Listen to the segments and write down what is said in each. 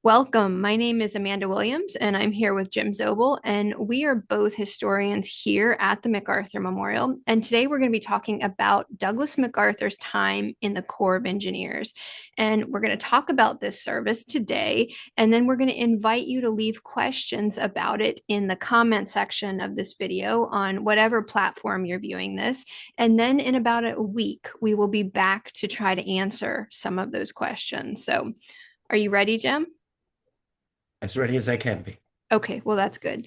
Welcome. My name is Amanda Williams, and I'm here with Jim Zobel, and we are both historians here at the MacArthur Memorial. And today we're going to be talking about Douglas MacArthur's time in the Corps of Engineers. And we're going to talk about this service today, and then we're going to invite you to leave questions about it in the comment section of this video on whatever platform you're viewing this. And then in about a week, we will be back to try to answer some of those questions. So, are you ready, Jim? As ready as I can be. Okay, well, that's good.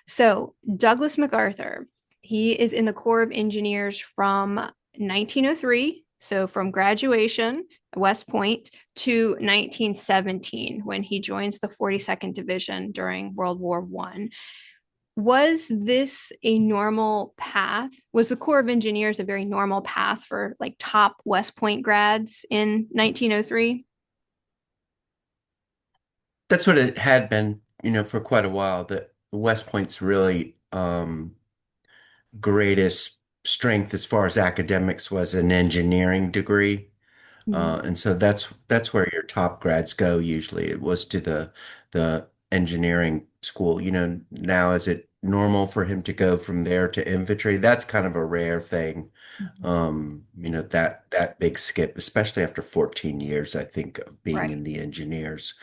So, Douglas MacArthur, he is in the Corps of Engineers from 1903, so from graduation, West Point, to 1917 when he joins the 42nd Division during World War One. Was this a normal path? Was the Corps of Engineers a very normal path for like top West Point grads in 1903? That's what it had been, for quite a while. The West Point's really greatest strength as far as academics was an engineering degree. And so that's where your top grads go usually. It was to the engineering school. Now is it normal for him to go from there to infantry? That's kind of a rare thing. That big skip, especially after 14 years, I think, of being Right. in the engineers.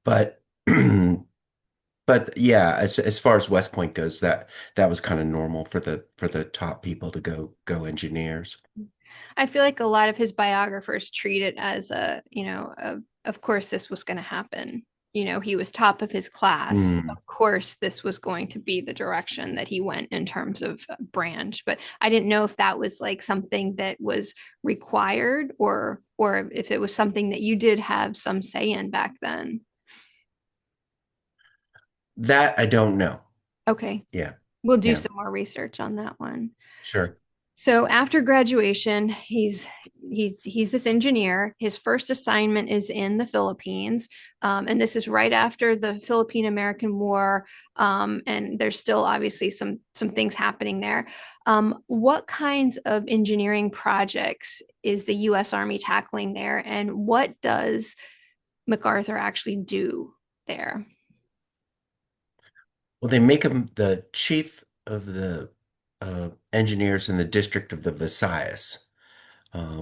But but yeah, as far as West Point goes, that was kind of normal for the top people to go engineers. I feel like a lot of his biographers treat it as of course this was going to happen. He was top of his class. Of Mm. course, this was going to be the direction that he went in terms of branch. But I didn't know if that was like something that was required or if it was something that you did have some say in back then. That I don't know. Okay. Yeah, We'll do yeah, some more research on that one. sure. So after graduation, he's this engineer. His first assignment is in the Philippines, and this is right after the Philippine American War. And there's still obviously some things happening there. What kinds of engineering projects is the U.S. Army tackling there, and what does MacArthur actually do there? Well, they make him the chief of the engineers in the district of the Visayas.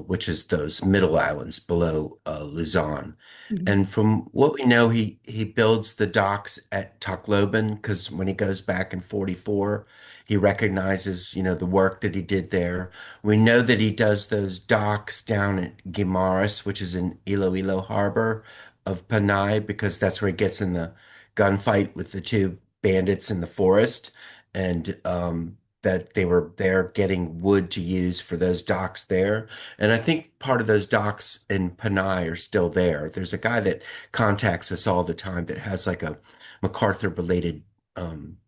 Which is those middle islands below Luzon. Mhm. And from what we know, he builds the docks at Tacloban because when he goes back in 44, he recognizes, the work that he did there. We know that he does those docks down at Guimaras, which is in Iloilo Harbor of Panay, because that's where he gets in the gunfight with the two bandits in the forest. And that they were there getting wood to use for those docks there. And I think part of those docks in Panay are still there. There's a guy that contacts us all the time that has like a MacArthur related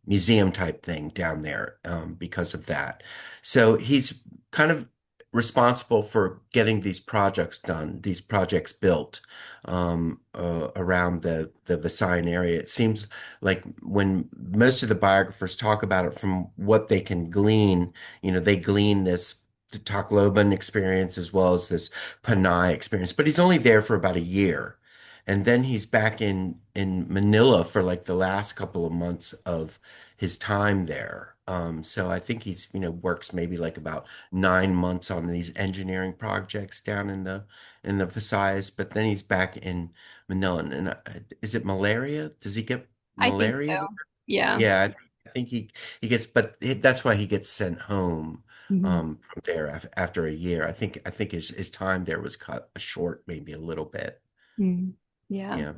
museum type thing down there because of that. So he's kind of responsible for getting these projects done, these projects built around the Visayan area. It seems like when most of the biographers talk about it from what they can glean, they glean this Tacloban experience as well as this Panay experience. But he's only there for about a year. And then he's back in Manila for like the last couple of months of his time there. So I think he's, works maybe like about 9 months on these engineering projects down in the Visayas, but then he's back in Manila. And is it malaria? Does he get I think malaria there? so. Yeah. Yeah, I think he gets, but that's why he gets sent home Mhm. from there after a year. I think his time there was cut short, maybe a little bit. Mhm. Yeah. Yeah.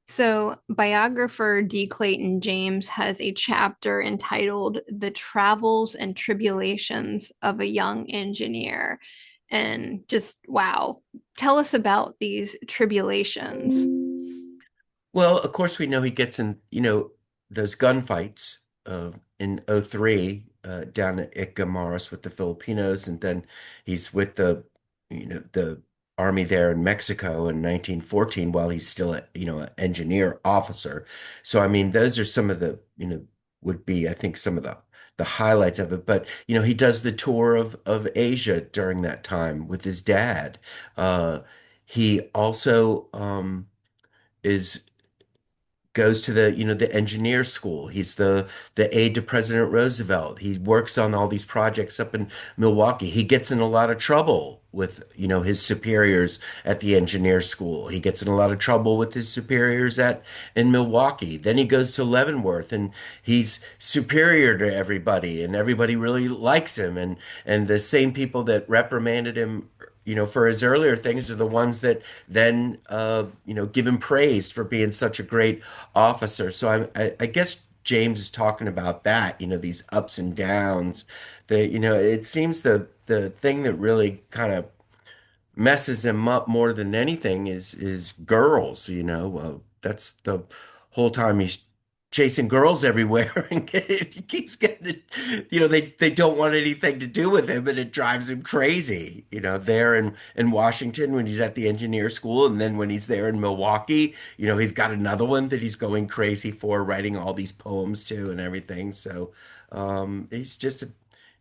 So, biographer D. Clayton James has a chapter entitled The Travels and Tribulations of a Young Engineer. And just wow, tell us about these tribulations. Well, of course, we know he gets in, those gunfights in '03 down at Icamaras with the Filipinos, and then he's with the army there in Mexico in 1914 while he's still an engineer officer. So, I mean, those are some of would be, I think, some of the highlights of it. But, he does the tour of Asia during that time with his dad. He also, is goes to the the engineer school. He's the aide to President Roosevelt. He works on all these projects up in Milwaukee. He gets in a lot of trouble with his superiors at the engineer school. He gets in a lot of trouble with his superiors at in Milwaukee. Then he goes to Leavenworth and he's superior to everybody and everybody really likes him, and the same people that reprimanded him for his earlier things are the ones that then give him praise for being such a great officer. So I guess James is talking about that, these ups and downs. It seems the thing that really kind of messes him up more than anything is girls, that's the whole time he's chasing girls everywhere and he keeps getting it, they don't want anything to do with him and it drives him crazy, there in Washington when he's at the engineer school and then when he's there in Milwaukee, he's got another one that he's going crazy for writing all these poems to and everything. So he's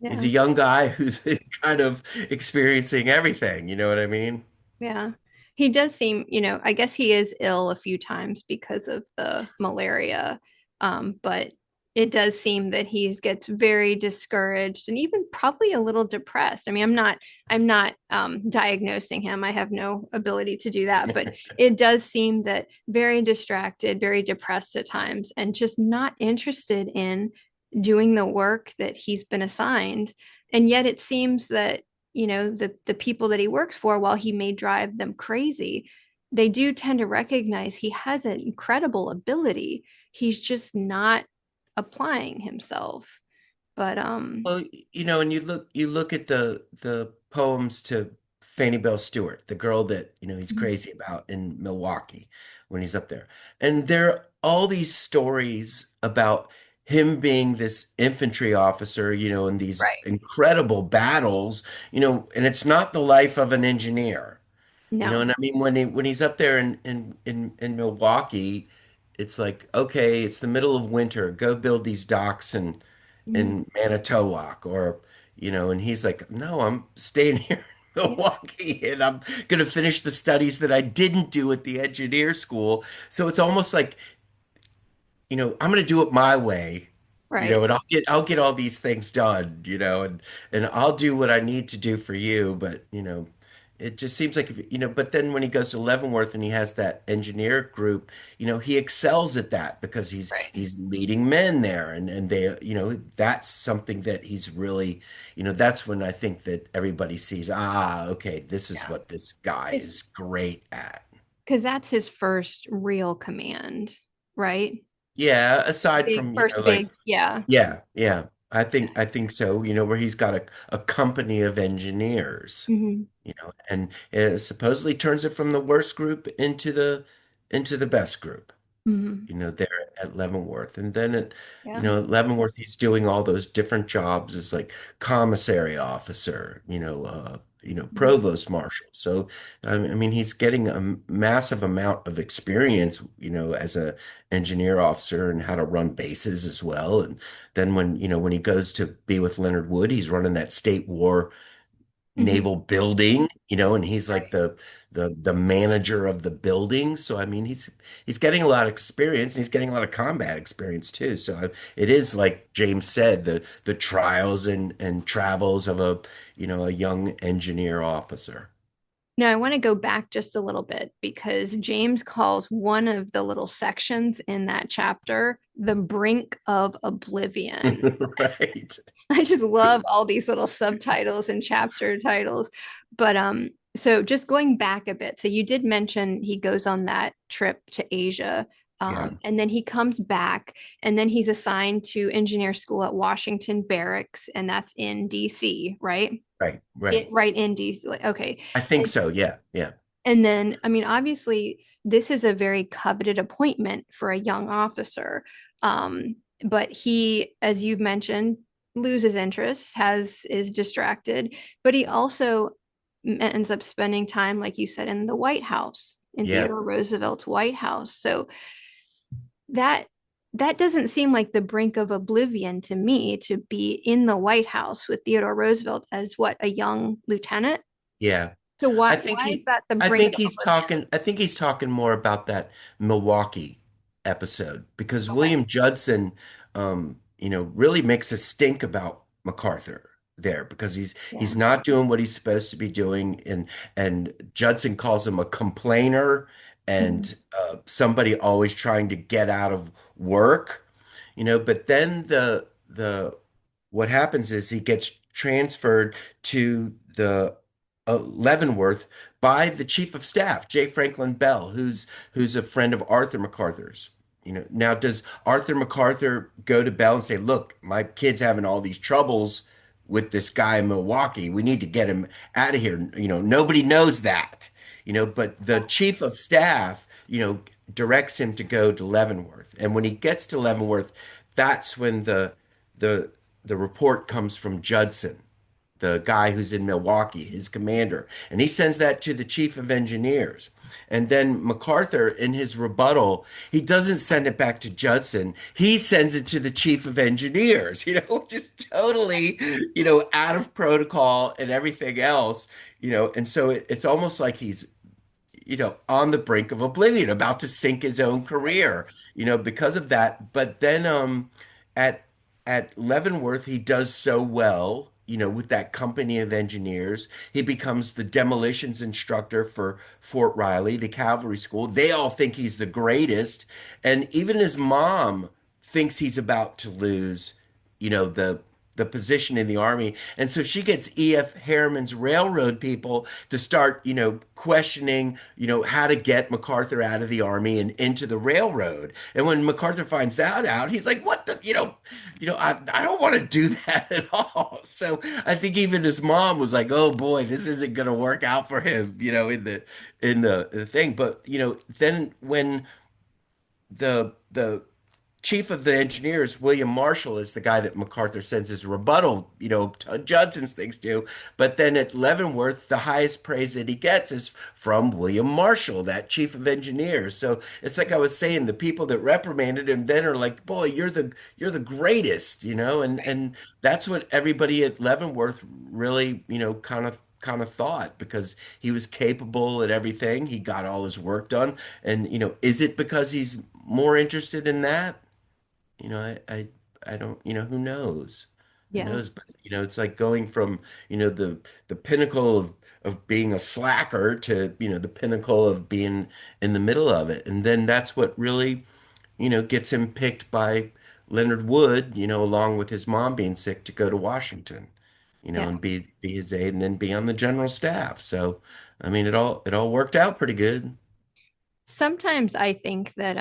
Yeah. a young guy who's kind of experiencing everything. You know what I mean? Yeah. He does seem, I guess he is ill a few times because of the malaria. But it does seem that he gets very discouraged and even probably a little depressed. I mean, I'm not diagnosing him. I have no ability to do that, but it does seem that very distracted, very depressed at times, and just not interested in doing the work that he's been assigned. And yet it seems that the people that he works for, while he may drive them crazy, they do tend to recognize he has an incredible ability. He's just not applying himself. But Well, and you look at the poems to Fannie Belle Stewart, the girl that, he's crazy about in Milwaukee when he's up there. And there are all these stories about him being this infantry officer, in these right. incredible battles, and it's not the life of an engineer. No. And I mean when he's up there in Milwaukee, it's like, okay, it's the middle of winter. Go build these docks Mhm. in Manitowoc or and he's like, no, I'm staying here in Yeah. Milwaukee and I'm gonna finish the studies that I didn't do at the engineer school. So it's almost like I'm gonna do it my way, Right. and I'll get all these things done, and I'll do what I need to do for you, but it just seems like but then when he goes to Leavenworth and he has that engineer group, he excels at that because he's Right. he's leading men there and they, that's something that he's really, that's when I think that everybody sees, okay, this is Yeah. what this guy It's is great at. because that's his first real command, right? Yeah, aside Big from, first like, big, yeah. yeah, yeah. I think so, where he's got a company of engineers, Hmm. and it supposedly turns it from the worst group into the best group, Hmm. there at Leavenworth. And then Yeah. at Leavenworth, he's doing all those different jobs as like commissary officer, Mhm. provost marshal. So, I mean, he's getting a massive amount of experience, as a engineer officer and how to run bases as well. And then when he goes to be with Leonard Wood, he's running that state war Hmm. naval building, and he's like Right. the manager of the building. So I mean, he's getting a lot of experience, and he's getting a lot of combat experience too. So it is like James said, the trials and travels of a young engineer officer. Now, I want to go back just a little bit because James calls one of the little sections in that chapter the brink of oblivion. Right. I just love all these little subtitles and chapter titles. But so just going back a bit, so you did mention he goes on that trip to Asia. Yeah. And then he comes back and then he's assigned to engineer school at Washington Barracks, and that's in DC, right? Right. It Right. right in DC. Okay. I think so. Yeah. Yeah. And then, I mean, obviously, this is a very coveted appointment for a young officer. But he, as you've mentioned, loses interest, is distracted, but he also ends up spending time, like you said, in the White House, in Yeah. Theodore Roosevelt's White House. So that that doesn't seem like the brink of oblivion to me to be in the White House with Theodore Roosevelt as what, a young lieutenant? Yeah. So I why think why is he that the I brink think of he's oblivion? talking I think he's talking more about that Milwaukee episode because Okay. William Judson really makes a stink about MacArthur there because Yeah. he's not doing what he's supposed to be doing and Judson calls him a complainer Mhm. and somebody always trying to get out of work, but then the what happens is he gets transferred to the Leavenworth by the chief of staff, J. Franklin Bell, who's a friend of Arthur MacArthur's. Now does Arthur MacArthur go to Bell and say, "Look, my kid's having all these troubles with this guy in Milwaukee. We need to get him out of here." Nobody knows that. But the chief of staff, directs him to go to Leavenworth. And when he gets to Leavenworth, that's when the the report comes from Judson, the guy who's in Milwaukee, his commander, and he sends that to the chief of engineers. And then MacArthur, in his rebuttal, he doesn't send it back to Judson. He sends it to the chief of engineers, just totally, out of protocol and everything else, and so it's almost like he's on the brink of oblivion, about to sink his own Right. career, because of that. But then at at Leavenworth, he does so well, with that company of engineers. He becomes the demolitions instructor for Fort Riley, the cavalry school. They all think he's the greatest, and even his mom thinks he's about to lose, the position in the army. And so she gets E.F. Harriman's railroad people to start, questioning, how to get MacArthur out of the army and into the railroad. And when MacArthur finds that out, he's like, what the, I don't want to do that at all. So I think even his mom was like, oh boy, this isn't going to work out for him, in the thing. But, then when the chief of the engineers, William Marshall, is the guy that MacArthur sends his rebuttal, Judson's things to. But then at Leavenworth, the highest praise that he gets is from William Marshall, that chief of engineers. So it's like I was saying, the people that reprimanded him then are like, "Boy, you're the greatest," and that's what everybody at Leavenworth really, kind of thought because he was capable at everything. He got all his work done. And, is it because he's more interested in that? I don't, who knows? Who Yeah. knows? But, it's like going from, the pinnacle of being a slacker to, the pinnacle of being in the middle of it. And then that's what really, gets him picked by Leonard Wood, along with his mom being sick to go to Washington, Yeah. and be his aide and then be on the general staff. So, I mean, it all worked out pretty good. Sometimes I think that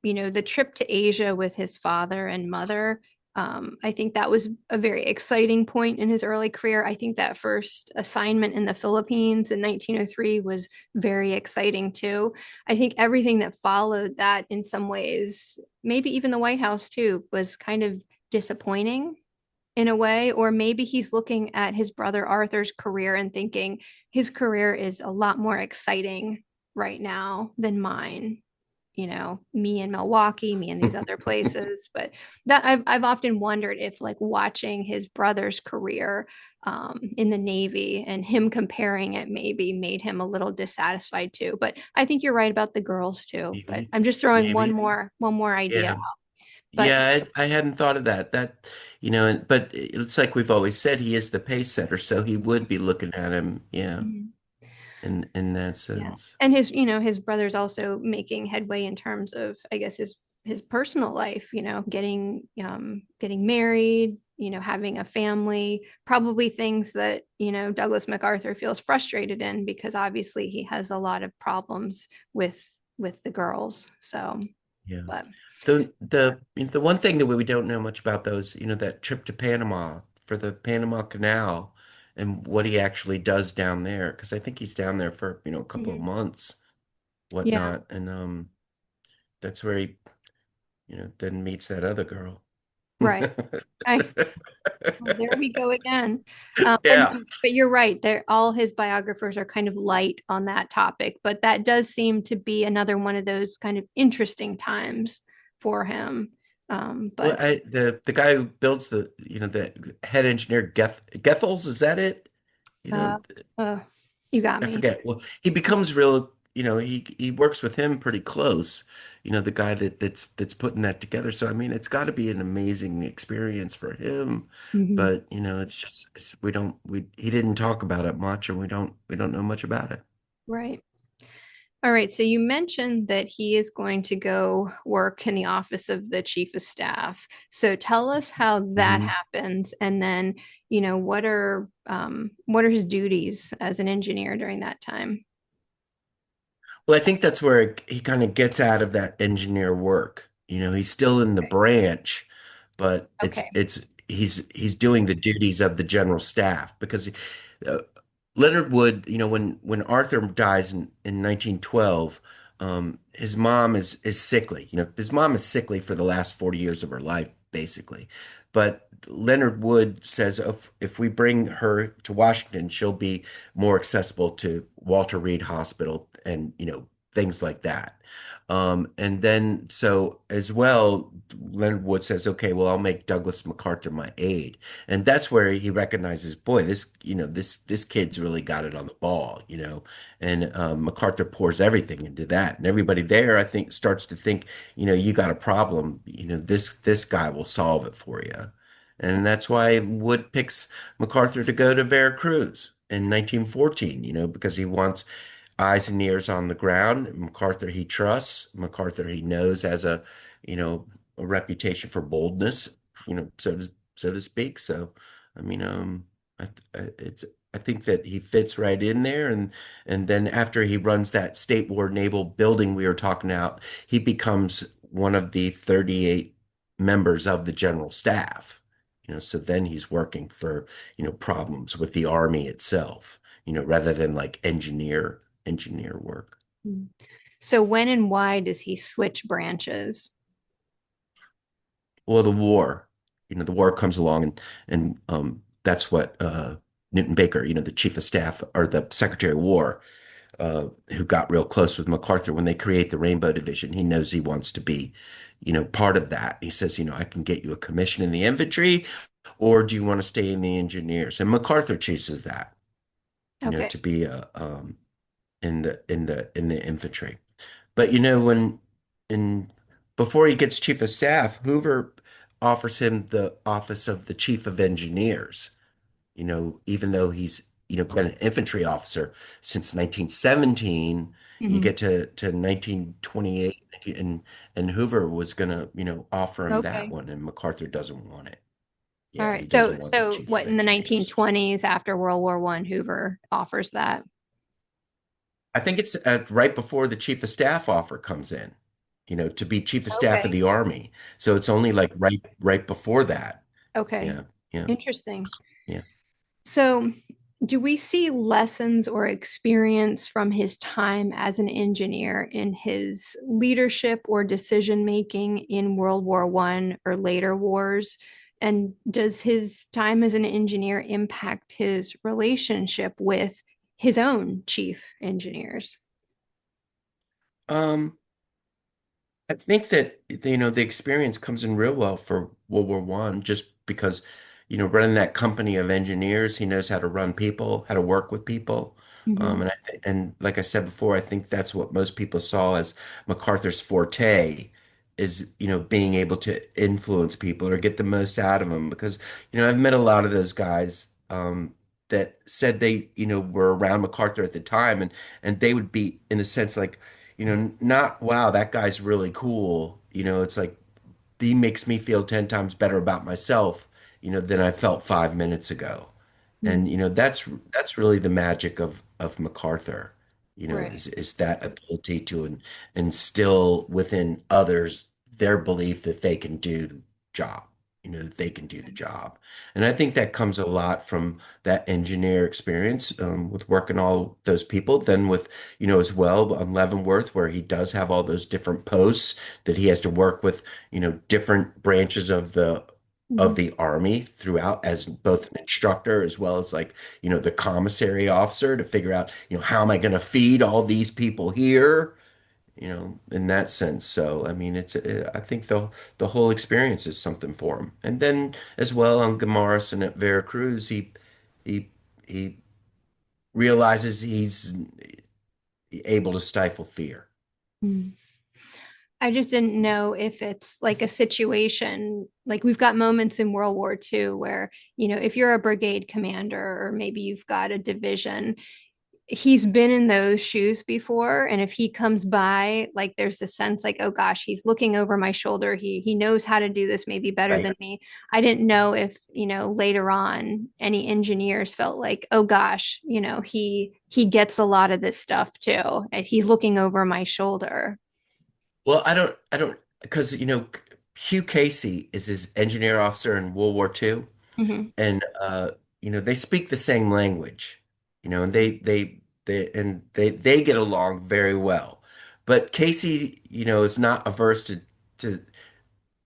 the trip to Asia with his father and mother, I think that was a very exciting point in his early career. I think that first assignment in the Philippines in 1903 was very exciting too. I think everything that followed that in some ways, maybe even the White House too, was kind of disappointing in a way, or maybe he's looking at his brother Arthur's career and thinking his career is a lot more exciting right now than mine. Me in Milwaukee, me in these other places. But that I've often wondered if like watching his brother's career in the Navy and him comparing it maybe made him a little dissatisfied too. But I think you're right about the girls too. But Maybe, I'm just throwing one maybe. more idea Yeah. out. But Yeah, I hadn't thought of that. But it's like we've always said, he is the pace setter, so he would be looking at him, yeah, Mhm. in that Yeah. sense. And his brother's also making headway in terms of, I guess, his personal life, getting married, having a family, probably things that, Douglas MacArthur feels frustrated in because obviously he has a lot of problems with the girls. So, Yeah. but The one thing that we don't know much about those, that trip to Panama for the Panama Canal and what he actually does down there, because I think he's down there for, a couple of mhm. months, Yeah. whatnot, and that's where he, then meets that other girl. Right. I Well, there we go again. Yeah. But you're right. All his biographers are kind of light on that topic, but that does seem to be another one of those kind of interesting times for him. Well, But the guy who builds the head engineer Gethels, is that it? You uh, know, uh, You got I me. forget. Well, he becomes real, he works with him pretty close, the guy that's putting that together. So I mean, it's got to be an amazing experience for him. Hmm. But, it's just we don't we he didn't talk about it much and we don't know much about it. Right. All right. So you mentioned that he is going to go work in the office of the chief of staff. So tell us how that Mm-hmm. happens, and then, what are his duties as an engineer during that time? Well, I think that's where he kind of gets out of that engineer work. He's still in the Okay. branch, but it's Okay. it's he's doing the duties of the general staff because uh, Leonard Wood, when Arthur dies in 1912, his mom is sickly. His mom is sickly for the last 40 years of her life, basically. But Leonard Wood says if we bring her to Washington, she'll be more accessible to Walter Reed Hospital and things like that. And then so as well, Leonard Wood says, okay, well, I'll make Douglas MacArthur my aide. And that's where he recognizes, boy, this kid's really got it on the ball, and MacArthur pours everything into that. And everybody there, I think, starts to think, you got a problem, this guy will solve it for you. And that's why Wood picks MacArthur to go to Veracruz in 1914, because he wants eyes and ears on the ground. MacArthur he trusts. MacArthur he knows has you know, a reputation for boldness, so to speak. So, I mean, I think that he fits right in there, and then after he runs that State War Naval building we were talking about, he becomes one of the 38 members of the general staff. So then he's working for, problems with the Army itself, rather than like engineer work. Mm. So when and why does he switch branches? Well, the war comes along, and that's what Newton Baker, the chief of staff or the Secretary of War, who got real close with MacArthur when they create the Rainbow Division. He knows he wants to be, part of that. He says, I can get you a commission in the infantry, or do you want to stay in the engineers? And MacArthur chooses that, Okay. to be in the infantry. But when in before he gets chief of staff, Hoover offers him the office of the chief of engineers. Even though he's been an infantry officer since 1917, you Hmm. get to 1928, and Hoover was gonna offer him that Okay. one, and MacArthur doesn't want it. All Yeah, right. he So doesn't want the so chief what, of in the engineers. 1920s after World War One, Hoover offers that? I think it's right before the chief of staff offer comes in, to be chief of staff of Okay. the Army. So it's only like right before that. Okay. Yeah, yeah, Interesting. yeah. So, do we see lessons or experience from his time as an engineer in his leadership or decision making in World War One or later wars? And does his time as an engineer impact his relationship with his own chief engineers? Um, I think that the experience comes in real well for World War One, just because running that company of engineers, he knows how to run people, how to work with people, Hmm. and like I said before, I think that's what most people saw as MacArthur's forte is being able to influence people or get the most out of them. Because I've met a lot of those guys that said they were around MacArthur at the time, and they would be in a sense like not, wow, that guy's really cool. It's like he makes me feel 10 times better about myself, than I felt 5 minutes ago. And that's really the magic of MacArthur, Right. is that ability to instill within others their belief that they can do the job, that they can do the job. And I think that comes a lot from that engineer experience, with working all those people, then with, as well on Leavenworth, where he does have all those different posts that he has to work with, different branches of Mhm. the army throughout as both an instructor as well as like, the commissary officer to figure out, how am I going to feed all these people here, in that sense. So, I mean, I think the whole experience is something for him. And then as well on Gamaris and at Veracruz, he he realizes he's able to stifle fear. Mm. I just didn't know if it's like a situation, like we've got moments in World War II where, if you're a brigade commander or maybe you've got a division, he's been in those shoes before. And if he comes by, like there's a sense like, oh gosh, he's looking over my shoulder. He knows how to do this maybe better Right. than me. I didn't know if, later on any engineers felt like, oh gosh, he gets a lot of this stuff too. And he's looking over my shoulder. Well, because Hugh Casey is his engineer officer in World War II, Hmm. and they speak the same language, and they get along very well. But Casey, is not averse to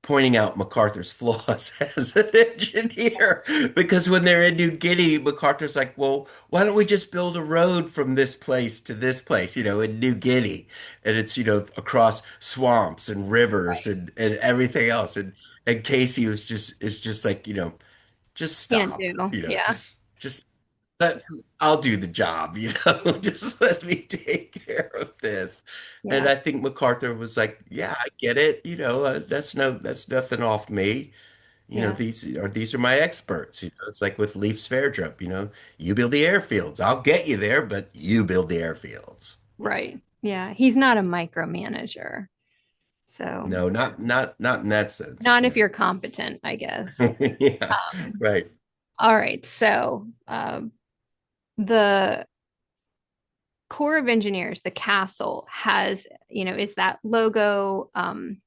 pointing out MacArthur's flaws as an engineer. Because when they're in New Guinea, MacArthur's like, well, why don't we just build a road from this place to this place, in New Guinea? And it's, across swamps and rivers Right. and everything else. And Casey is just like, just Can't stop, do. Yeah. just let I'll do the job, just let me take care of this. And Yeah. I think MacArthur was like, yeah, I get it, that's nothing off me. Yeah. These are my experts. It's like with Leaf Sverdrup, you build the airfields. I'll get you there, but you build the airfields. Right. Yeah. He's not a micromanager. So No, not in that sense. not if Yeah. you're competent, I guess. Yeah, Um, right. all right. So the Corps of Engineers, the castle has, is that logo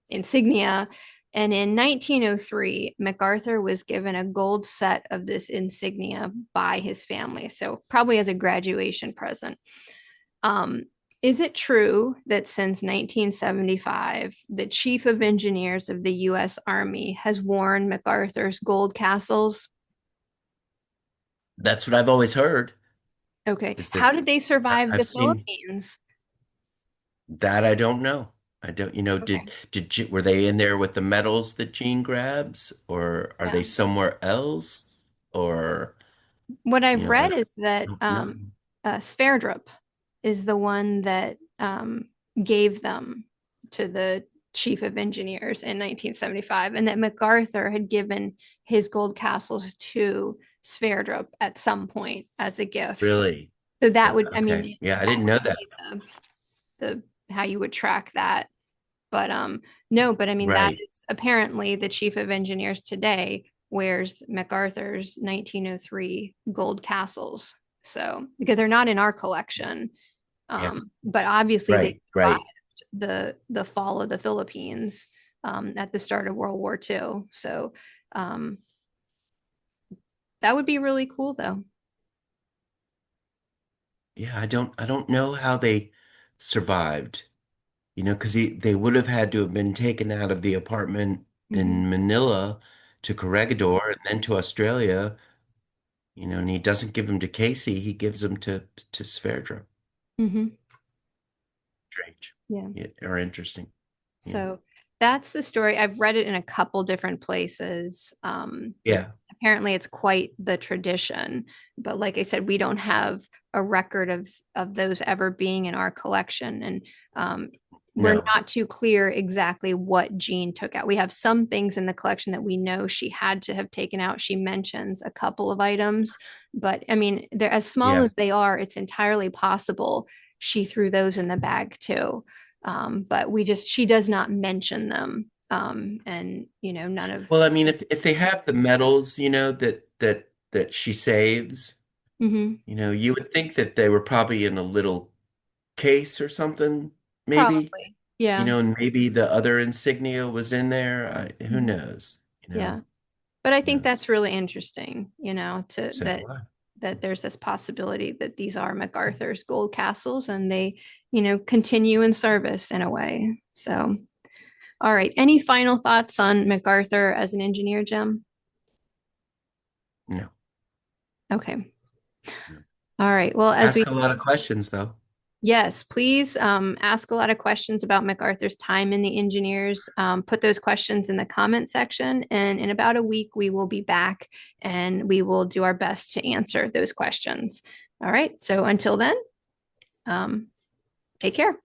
insignia. And in 1903, MacArthur was given a gold set of this insignia by his family. So probably as a graduation present. Um, is it true that since 1975, the Chief of Engineers of the U.S. Army has worn MacArthur's gold castles? That's what I've always heard Okay. is How that did they survive I've the seen Philippines? that. I don't know. I don't, Okay. were they in there with the medals that Gene grabs, or are Yeah. they somewhere else? Or, What I've I read is that don't know. Sverdrup is the one that gave them to the chief of engineers in 1975, and that MacArthur had given his gold castles to Sverdrup at some point as a gift. Really? So that would, I mean, Okay. Yeah, I that didn't know would that. be the how you would track that. But no, but I mean that Right. is apparently the chief of engineers today wears MacArthur's 1903 gold castles. So because they're not in our collection, Yeah. but obviously they Right. survived Right. the fall of the Philippines at the start of World War II. So um, that would be really cool, though. Yeah, I don't know how they survived, because they would have had to have been taken out of the apartment Hmm. in Manila to Corregidor and then to Australia, and he doesn't give them to Casey, he gives them to Sverdrup. Hmm. Strange. Yeah. Yeah, or interesting. Yeah. So that's the story. I've read it in a couple different places. Yeah. Apparently it's quite the tradition, but like I said, we don't have a record of those ever being in our collection, and we're No. not too clear exactly what Jean took out. We have some things in the collection that we know she had to have taken out. She mentions a couple of items, but I mean, they're as small Yeah. as they are, it's entirely possible she threw those in the bag too. But she does not mention them. And none of. Well, I mean, if they have the medals, that she saves, Mhm. you would think that they were probably in a little case or something, maybe, Probably. Yeah. and maybe the other insignia was in there. Who Mhm. knows? Yeah. But I Who think knows? that's really interesting, to So do I. that there's this possibility that these are MacArthur's gold castles and they, continue in service in a way. So, all right. Any final thoughts on MacArthur as an engineer, Jim? No. Okay. No. All right. Well, as we Ask a lot of questions, though. yes, please ask a lot of questions about MacArthur's time in the engineers. Put those questions in the comment section, and in about a week, we will be back and we will do our best to answer those questions. All right. So until then, um, take care.